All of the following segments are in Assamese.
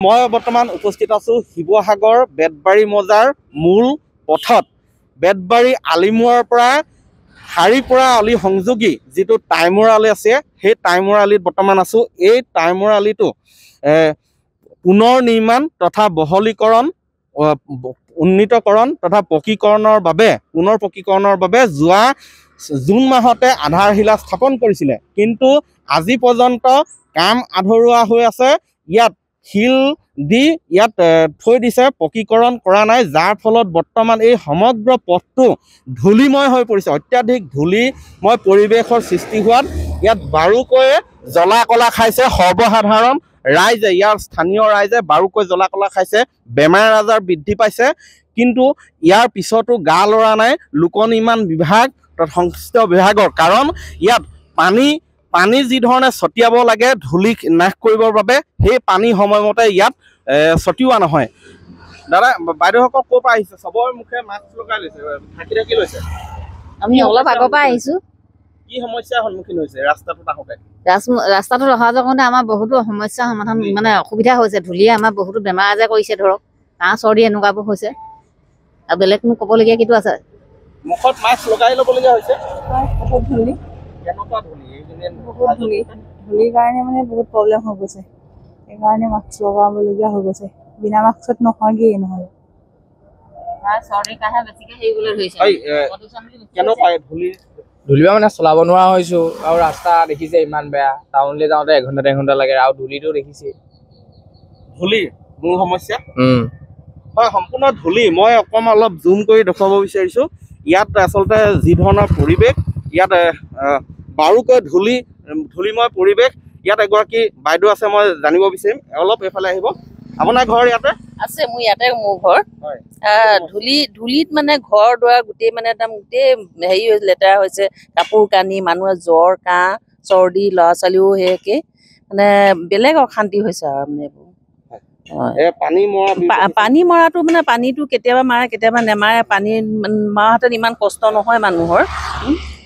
মই বৰ্তমান উপস্থিত আছো শিৱসাগৰ বেতবাৰী মজাৰ মূল পথত বেতবাৰী আলিমূৰৰ পৰা হাৰিপৰা আলি সংযোগী যিটো টাইমৰ আলি আছে সেই টাইমৰ আলিত বৰ্তমান আছো। এই টাইমৰ আলিটো পুনৰ নিৰ্মাণ তথা বহলীকৰণ উন্নীতকৰণ তথা পকীকৰণৰ বাবে যোৱা জুন মাহতে আধাৰশিলা স্থাপন কৰিছিলে, কিন্তু আজি পৰ্যন্ত কাম আধৰুৱা হৈ আছে। ইয়াত শিল দি ইয়াত থৈ দিছে, পকীকৰণ কৰা নাই, যাৰ ফলত বৰ্তমান এই সমগ্ৰ পথটো ধূলিময় হৈ পৰিছে। অত্যাধিক ধূলিময় পৰিৱেশৰ সৃষ্টি হোৱাত ইয়াত বাৰুকৈ জ্বলা কলা খাইছে সৰ্বসাধাৰণ ৰাইজে। ইয়াৰ স্থানীয় ৰাইজে বাৰুকৈ জ্বলা কলা খাইছে, বেমাৰ আজাৰ বৃদ্ধি পাইছে। কিন্তু ইয়াৰ পিছতো গা লৰা নাই লোক নিৰ্মাণ বিভাগ তথা সংশ্লিষ্ট বিভাগৰ, কাৰণ ইয়াত পানী যি ধৰণে ছটিয়াব লাগে ধূলি নাশ কৰিবৰ বাবে সেই পানী সময়মতে ইয়াত ছটিওৱা নহয়। দাদা বাইদেউসকল ক'ৰ পৰা আহিছে? চবৰ মুখে মাস্ক লগাই লৈছে, ঢাকি লৈছে। আমি অলপ আগৰ পৰা আহিছো। কি সমস্যাৰ সন্মুখীন হৈছে ৰাস্তাটোত আহোঁতে? ৰাস্তাটোত অহা যোৱা কৰোঁতে আমাৰ বহুতো সমস্যাৰ সমাধান মানে অসুবিধা হৈছে। ধূলিয়ে আমাৰ বহুতো বেমাৰ আজাৰ কৰিছে, ধৰক কাহ চৰ্দি এনেকুৱাবোৰ হৈছে। আৰু বেলেগনো ক'বলগীয়া কিটো আছে? মুখত মাস্ক লগাই ল'বলগীয়া হৈছে। বহুত ধূলি, কেনেকুৱা ধূলি? বহুত ধূলিৰ কাৰণে মানে বহুত প্ৰব্লেম হৈ গৈছে, সেইকাৰণে মাস্ক লগাবলগীয়া হৈ গৈছে। বিনা মাস্কত নহয়গেই নহ'লে। ধূলিবা মানে চলাব নোৱাৰা হৈছো, আৰু ৰাস্তা দেখিছে ইমান বেয়া। টাউনলৈ যাওঁতে এঘণ্টা লাগে, আৰু ধূলিটো দেখিছে। ধূলি মূল সমস্যা হয়, সম্পূৰ্ণ ধূলি। মই অকণমান অলপ জুম কৰি দেখুৱাব বিচাৰিছো। ইয়াত আচলতে যি ধৰণৰ পৰিৱেশ, ইয়াত বাৰুকৈ ধূলিময় পৰিৱেশ। ইয়াত এগৰাকী বাইদেউ আছে, মই জানিব বিচাৰিম। অলপ এইফালে আহিব। আপোনাৰ ঘৰ ইয়াতে আছে? মোৰ ইয়াতে মোৰ ঘৰ। ধূলিত মানে ঘৰ দুৱাৰ গোটেই মানে একদম গোটেই হেৰি লেতেৰা হৈছে। কাপোৰ কানি, মানুহৰ জ্বৰ কাহ চৰ্দি, ল'ৰা ছোৱালীও সেয়েকে মানে বেলেগ অশান্তি হৈছে আৰু মানে এইবোৰ। পানী মৰাটো মানে পানীটো কেতিয়াবা মাৰে কেতিয়াবা নেমাৰে। পানী মৰাহেঁতেন ইমান কষ্ট নহয় মানুহৰ।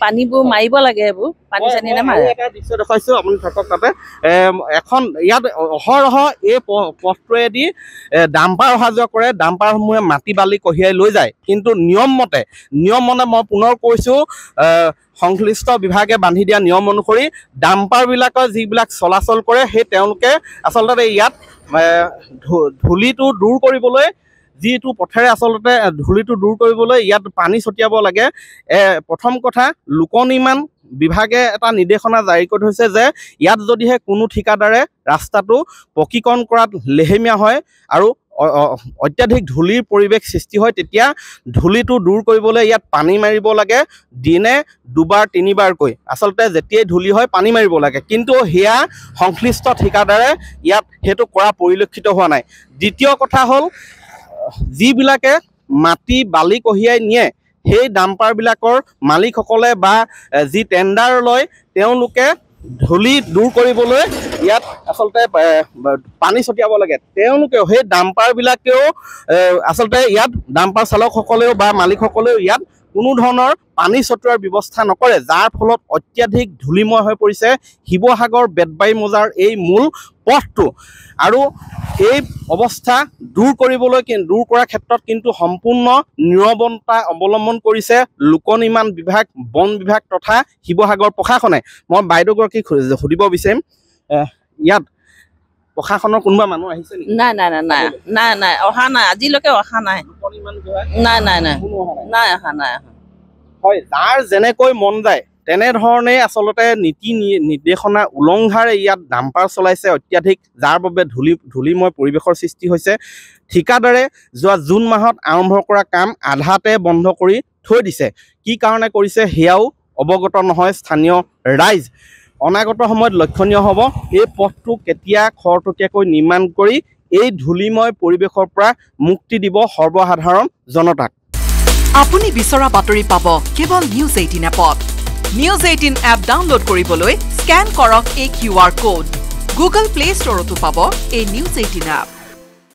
পানীবোৰ মাৰিব লাগে, এইবোৰ পানী চানী নেমাৰে। এটা দৃশ্য দেখুৱাইছো, আপুনি থাকক তাতে। এখন ইয়াত অহৰহ এই পথটোৱেদি ডাম্পাৰ অহা যোৱা কৰে। ডাম্পাৰসমূহে মাটি বালি কঢ়িয়াই লৈ যায়, কিন্তু নিয়ম মতে মই পুনৰ কৈছো, সংশ্লিষ্ট বিভাগে বান্ধি দিয়া নিয়ম অনুসৰি ডাম্পাৰবিলাকৰ যিবিলাক চলাচল কৰে সেই তেওঁলোকে আচলতে ইয়াত ধূলিটো দূৰ কৰিবলৈ যিটো পথেৰে আচলতে ধূলিটো দূৰ কৰিবলৈ ইয়াত পানী ছটিয়াব লাগে। প্ৰথম কথা, লোক নিৰ্মাণ বিভাগে এটা নিৰ্দেশনা জাৰি কৰি থৈছে যে ইয়াত যদিহে কোনো ঠিকাদাৰে ৰাস্তাটো পকীকৰণ কৰাত লেহেমীয়া হয় আৰু অত্যাধিক ধূলিৰ পৰিৱেশ সৃষ্টি হয়, তেতিয়া ধূলিটো দূৰ কৰিবলৈ ইয়াত পানী মাৰিব লাগে, দিনে 2-3বাৰকৈ। আচলতে যেতিয়াই ধূলি হয় পানী মাৰিব লাগে, কিন্তু সেয়া সংশ্লিষ্ট ঠিকাদাৰে ইয়াত সেইটো কৰা পৰিলক্ষিত হোৱা নাই। দ্বিতীয় কথা হ'ল, যিবিলাকে মাটি বালি কঢ়িয়াই নিয়ে সেই ডাম্পাৰবিলাকৰ মালিকসকলে বা যি টেণ্ডাৰ লয় তেওঁলোকে ধূলি দূৰ কৰিবলৈ ইয়াত আচলতে পানী ছটিয়াব লাগে। তেওঁলোকেও সেই ডাম্পাৰবিলাকেও আচলতে ইয়াত ডাম্পাৰ চালকসকলেও বা মালিকসকলেও ইয়াত কোনো ধৰণৰ পানী ছটিওৱাৰ ব্যৱস্থা নকৰে, যাৰ ফলত অত্যাধিক ধূলিময় হৈ পৰিছে শিৱসাগৰ বেতবাৰী মজাৰ এই মূল পথটো। আৰু এই অৱস্থা দূৰ কৰাৰ ক্ষেত্ৰত কিন্তু সম্পূৰ্ণ নীৰৱতা অৱলম্বন কৰিছে লোক নিৰ্মাণ বিভাগ, বন বিভাগ তথা শিৱসাগৰ প্ৰশাসনে। মই বাইদেউগৰাকীক সুধিব বিচাৰিম, ইয়াত প্ৰশাসনৰ কোনোবা মানুহ আহিছে নেকি? নাই অহা নাই, আজিলৈকে অহা নাই। নাই। হয়, যাৰ যেনেকৈ মন যায় তেনেধৰণে আচলতে নীতি নিৰ্দেশনা উলংঘাৰে ইয়াত ডাম্পাৰ চলাইছে অত্যাধিক, যাৰ বাবে ধূলিময় পৰিৱেশৰ সৃষ্টি হৈছে। ঠিকাদাৰে যোৱা জুন মাহত আৰম্ভ কৰা কাম আধাতে বন্ধ কৰি থৈ দিছে। কি কাৰণে কৰিছে সেয়াও অৱগত নহয় স্থানীয় ৰাইজ। অনাগত সময়ত লক্ষণীয় হ'ব এই পথটো কেতিয়া খৰতকীয়াকৈ নিৰ্মাণ কৰি এই ধূলিময় পৰিৱেশৰ পৰা মুক্তি দিব সৰ্বসাধাৰণ জনতাক। আপুনি বিচৰা বাতৰি পাব কেৱল নিউজ 18 এপত। নিউজ 18 এপ ডাউনলোড কৰিবলৈ স্কেন কৰক এই QR কোড। গুগল প্লে ষ্টৰতো পাব এই নিউজ 18 এপ।